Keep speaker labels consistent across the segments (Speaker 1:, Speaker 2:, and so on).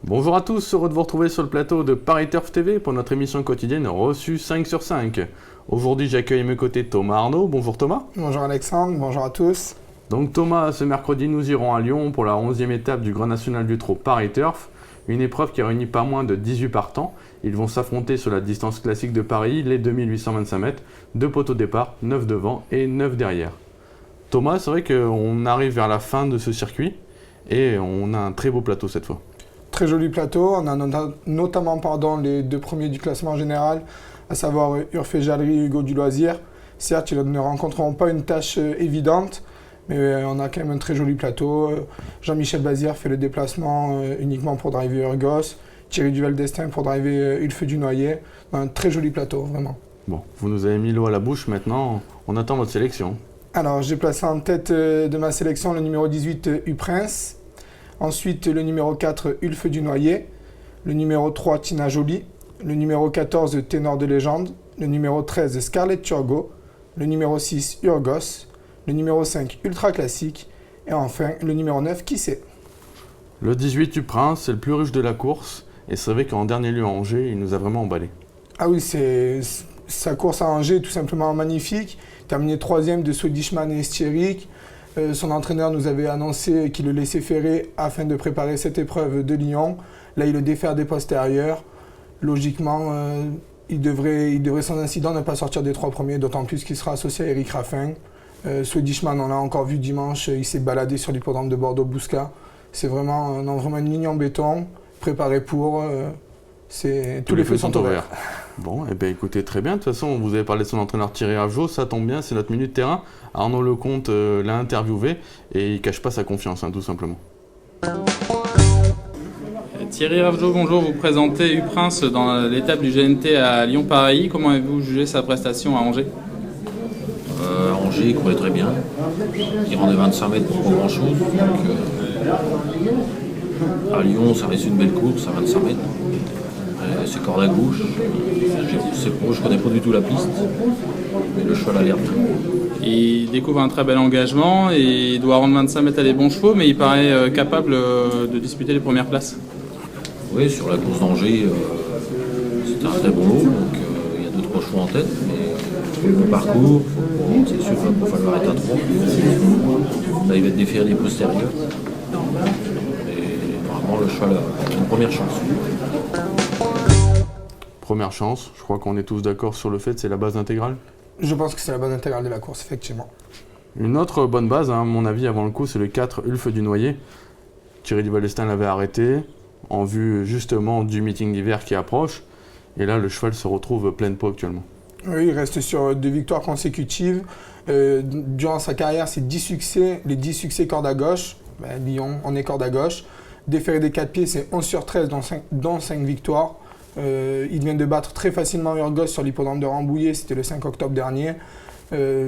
Speaker 1: Bonjour à tous, heureux de vous retrouver sur le plateau de Paris Turf TV pour notre émission quotidienne reçue 5 sur 5. Aujourd'hui, j'accueille à mes côtés Thomas Arnaud. Bonjour Thomas.
Speaker 2: Bonjour Alexandre, bonjour à tous.
Speaker 1: Donc Thomas, ce mercredi, nous irons à Lyon pour la 11e étape du Grand National du Trot Paris Turf. Une épreuve qui réunit pas moins de 18 partants. Ils vont s'affronter sur la distance classique de Paris, les 2825 mètres, 2 poteaux de départ, 9 devant et 9 derrière. Thomas, c'est vrai qu'on arrive vers la fin de ce circuit et on a un très beau plateau cette fois.
Speaker 2: Très joli plateau, on a notamment les deux premiers du classement général, à savoir Urfé Jallery et Hugo du Loisir. Certes, ils ne rencontreront pas une tâche évidente, mais on a quand même un très joli plateau. Jean-Michel Bazir fait le déplacement uniquement pour driver Urgos. Thierry Duval d'Estaing pour driver Ulfeu du Noyer. Un très joli plateau, vraiment.
Speaker 1: Bon, vous nous avez mis l'eau à la bouche, maintenant on attend votre sélection.
Speaker 2: Alors, j'ai placé en tête de ma sélection le numéro 18, U-Prince. Ensuite, le numéro 4, Ulfeu du Noyer. Le numéro 3, Tina Jolie. Le numéro 14, Ténor de Légende. Le numéro 13, Scarlett Turgot. Le numéro 6, Urgos. Le numéro 5, Ultra Classique. Et enfin, le numéro 9, Qui sait.
Speaker 1: Le 18 U-Prince, c'est le plus riche de la course. Et c'est vrai qu'en dernier lieu à Angers, il nous a vraiment emballé.
Speaker 2: Ah oui, sa course à Angers est tout simplement magnifique. Terminé 3e de Swedishman et Estierik. Son entraîneur nous avait annoncé qu'il le laissait ferrer afin de préparer cette épreuve de Lyon. Là, il le défère des postérieurs. Logiquement, il devrait sans incident ne pas sortir des 3 premiers, d'autant plus qu'il sera associé à Eric Raffin. Swedishman, on l'a encore vu dimanche, il s'est baladé sur l'hippodrome de Bordeaux-Bouscat. C'est vraiment une ligne en béton, préparé pour. Tous les feux sont ouverts.
Speaker 1: Bon, et bien écoutez, très bien. De toute façon, vous avez parlé de son entraîneur Thierry Ravgeot, ça tombe bien, c'est notre minute terrain. Arnaud Lecomte l'a interviewé et il ne cache pas sa confiance, tout simplement.
Speaker 3: Thierry Ravgeot, bonjour, vous présentez U-Prince dans l'étape du GNT à Lyon-Paris. Comment avez-vous jugé sa prestation à Angers ?
Speaker 4: À Angers, il courait très bien. Il rendait 25 mètres pour pas grand-chose. À Lyon, ça reste une belle course à 25 mètres. C'est corde à gauche. Je connais pas du tout la piste, mais le cheval a l'air bien.
Speaker 3: Il découvre un très bel engagement et il doit rendre 25 mètres à des bons chevaux, mais il paraît capable de disputer les premières places.
Speaker 4: Oui, sur la course d'Angers, c'était un très bon lot, donc il y a 2-3 chevaux en tête, mais le bon parcours, c'est sûr qu'il va pas falloir être à 3. Là, il va être déféré des postérieurs. Mais normalement, le cheval a une première chance.
Speaker 1: Première chance, je crois qu'on est tous d'accord sur le fait que c'est la base intégrale.
Speaker 2: Je pense que c'est la base intégrale de la course, effectivement.
Speaker 1: Une autre bonne base, à mon avis, avant le coup, c'est le 4, Ulfeu du Noyer. Thierry Duval d'Estaing l'avait arrêté, en vue justement du meeting d'hiver qui approche. Et là, le cheval se retrouve plein de peau actuellement.
Speaker 2: Oui, il reste sur 2 victoires consécutives. Durant sa carrière, c'est 10 succès, les 10 succès corde à gauche. Lyon, on est corde à gauche. Déféré des 4 pieds, c'est 11 sur 13 dans 5 victoires. Il vient de battre très facilement Urgos sur l'hippodrome de Rambouillet, c'était le 5 octobre dernier.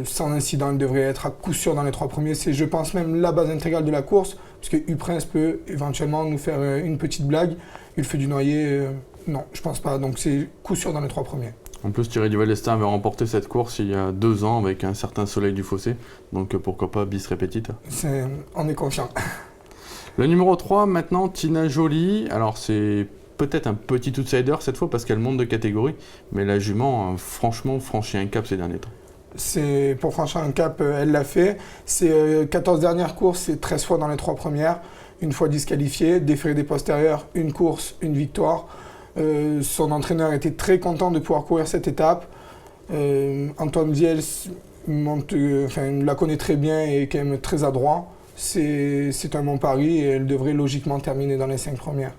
Speaker 2: Sans incident, il devrait être à coup sûr dans les 3 premiers. C'est, je pense, même la base intégrale de la course, puisque U-Prince peut éventuellement nous faire une petite blague. Ulfeu du Noyer, non, je pense pas. Donc c'est coup sûr dans les 3 premiers.
Speaker 1: En plus, Thierry Duval d'Estaing avait remporté cette course il y a 2 ans avec un certain Soleil du Fossé. Donc pourquoi pas bis répétita.
Speaker 2: On est confiant.
Speaker 1: Le numéro 3, maintenant, Tina Jolie. Alors c'est peut-être un petit outsider cette fois parce qu'elle monte de catégorie, mais la jument a franchement franchi un cap ces derniers temps.
Speaker 2: Pour franchir un cap, elle l'a fait. C'est 14 dernières courses, c'est 13 fois dans les 3 premières, une fois disqualifiée, déféré des postérieurs, une course, une victoire. Son entraîneur était très content de pouvoir courir cette étape. Antoine Viel la connaît très bien et est quand même très adroit. C'est un bon pari et elle devrait logiquement terminer dans les 5 premières.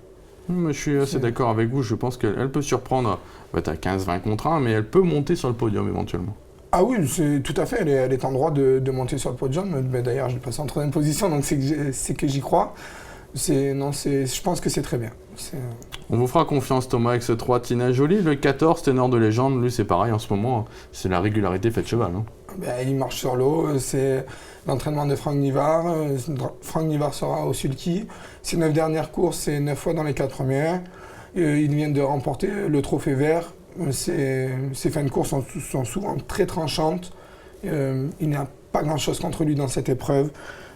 Speaker 1: Je suis assez d'accord avec vous, je pense qu'elle peut surprendre à 15-20 contre 1, mais elle peut monter sur le podium éventuellement.
Speaker 2: Ah oui, tout à fait, elle est en droit de monter sur le podium. D'ailleurs, je l'ai passé en 3e position, donc c'est que j'y crois. Je pense que c'est très bien.
Speaker 1: On vous fera confiance, Thomas, avec ce 3 Tina Jolie. Le 14, Ténor de Légende, lui c'est pareil en ce moment, c'est la régularité faite cheval.
Speaker 2: Il marche sur l'eau, c'est l'entraînement de Franck Nivard. Franck Nivard sera au sulky. Ses 9 dernières courses, c'est 9 fois dans les 4 premières. Il vient de remporter le trophée vert. Ses fins de course sont souvent très tranchantes. Il n'y a pas grand-chose contre lui dans cette épreuve.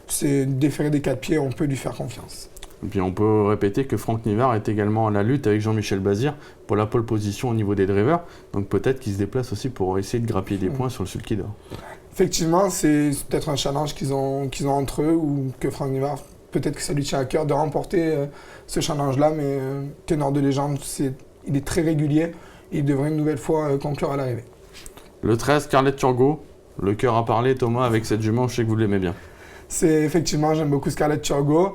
Speaker 2: C'est déféré des 4 pieds, on peut lui faire confiance.
Speaker 1: Et puis on peut répéter que Franck Nivard est également à la lutte avec Jean-Michel Bazir pour la pole position au niveau des drivers. Donc peut-être qu'il se déplace aussi pour essayer de grappiller des points sur le Sulky d'Or. Effectivement,
Speaker 2: c'est peut-être un challenge qu'ils ont entre eux ou que Franck Nivard, peut-être que ça lui tient à cœur de remporter ce challenge-là, mais teneur de légende, il est très régulier et il devrait une nouvelle fois conclure à l'arrivée.
Speaker 1: Le 13, Scarlett Turgot. Le cœur a parlé, Thomas, avec cette jument, je sais que vous l'aimez bien.
Speaker 2: Effectivement, j'aime beaucoup Scarlett Turgot.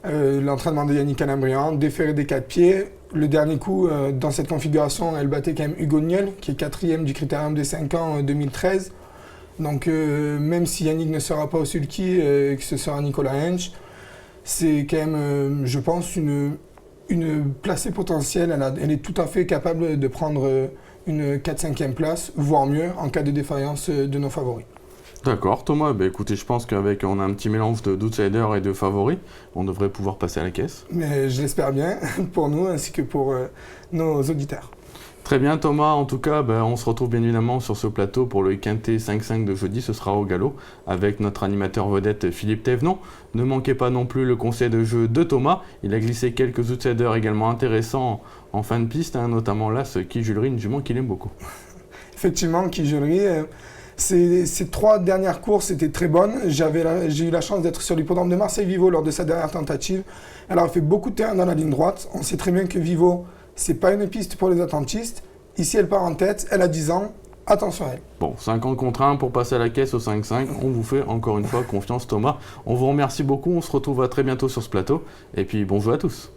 Speaker 2: L'entraînement de Yannick Alain-Briand, déféré des 4 pieds. Le dernier coup, dans cette configuration, elle battait quand même Hugo Niel, qui est 4e du critérium des 5 ans 2013. Donc même si Yannick ne sera pas au sulky, que ce sera Nicolas Hench, c'est quand même, je pense, une placée potentielle. Elle est tout à fait capable de prendre une 4-5e place, voire mieux, en cas de défaillance de nos favoris.
Speaker 1: D'accord, Thomas, écoutez, je pense qu'avec on a un petit mélange d'outsiders et de favoris, on devrait pouvoir passer à la caisse.
Speaker 2: Mais je l'espère bien, pour nous ainsi que pour nos auditeurs.
Speaker 1: Très bien Thomas, en tout cas, on se retrouve bien évidemment sur ce plateau pour le Quintet 5-5 de jeudi, ce sera au galop, avec notre animateur vedette Philippe Thévenon. Ne manquez pas non plus le conseil de jeu de Thomas, il a glissé quelques outsiders également intéressants en fin de piste, notamment là, ce Qui Julery, une jument qu'il aime beaucoup.
Speaker 2: Effectivement, Qui Julery, ces 3 dernières courses étaient très bonnes. J'ai eu la chance d'être sur l'hippodrome de Marseille-Vivo lors de sa dernière tentative. Elle a fait beaucoup de terrain dans la ligne droite. On sait très bien que Vivo, c'est pas une piste pour les attentistes. Ici, elle part en tête, elle a 10 ans. Attention à elle.
Speaker 1: Bon, 50 contre 1 pour passer à la caisse au 5-5. On vous fait encore une fois confiance Thomas. On vous remercie beaucoup, on se retrouve à très bientôt sur ce plateau. Et puis bon jeu à tous.